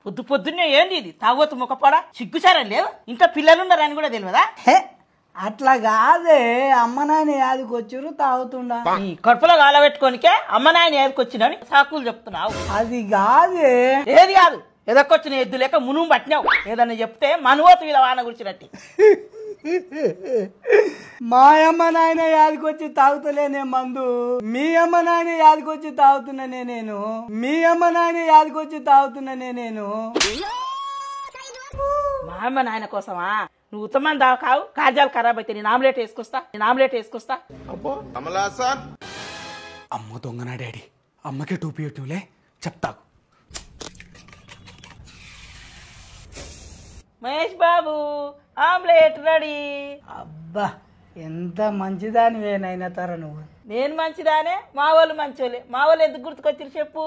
పొద్దు పొద్దున్నే ఏంది ఇది తాగోతు ముఖపడ సిగ్గుచారం లేదు ఇంట్లో పిల్లలున్నారని కూడా తెలియదా? హే అట్లా కాదే, అమ్మ నాయన యాదికి వచ్చారు తాగుతుండా. ఈ కడుపులో గాలబెట్టుకోనికే అమ్మ నాయన ఏదుకొచ్చినని సాకులు చెప్తున్నావు. అది కాదే. ఏది కాదు, ఎదకొచ్చిన ఎద్దు లేక మునుము పట్టినావు. ఏదన్నా చెప్తే మనువోతు వీళ్ళ వాన గురిచినట్టు. మా అమ్మ నాయన యాదికొచ్చి తాగుతలేనే మందు, మీ అమ్మ నాయన యాదికొచ్చి తాగుతున్నానే నేను, మీ అమ్మ నాయన యాదికొచ్చి తాగుతున్నానే నేను. మా అమ్మ నాయన కోసమా? నువ్వు ఉత్తమని దాకావు, కాజాలు ఖరాబ్ అయితే నేను ఆమ్లెట్ వేసుకొస్తా. అమ్మ దొంగనా డాడీ, అమ్మకే two pi పెట్టినలే చెప్తాకు. Mahesh Babu omelette ready. అబ్బా ఎంత మంచిదానివేనైనా తర నువ్వు. నేను మంచిదానే, మా వాళ్ళు మంచోలే. మా వాళ్ళు ఎందుకు గుర్తుకొచ్చిరు చెప్పు.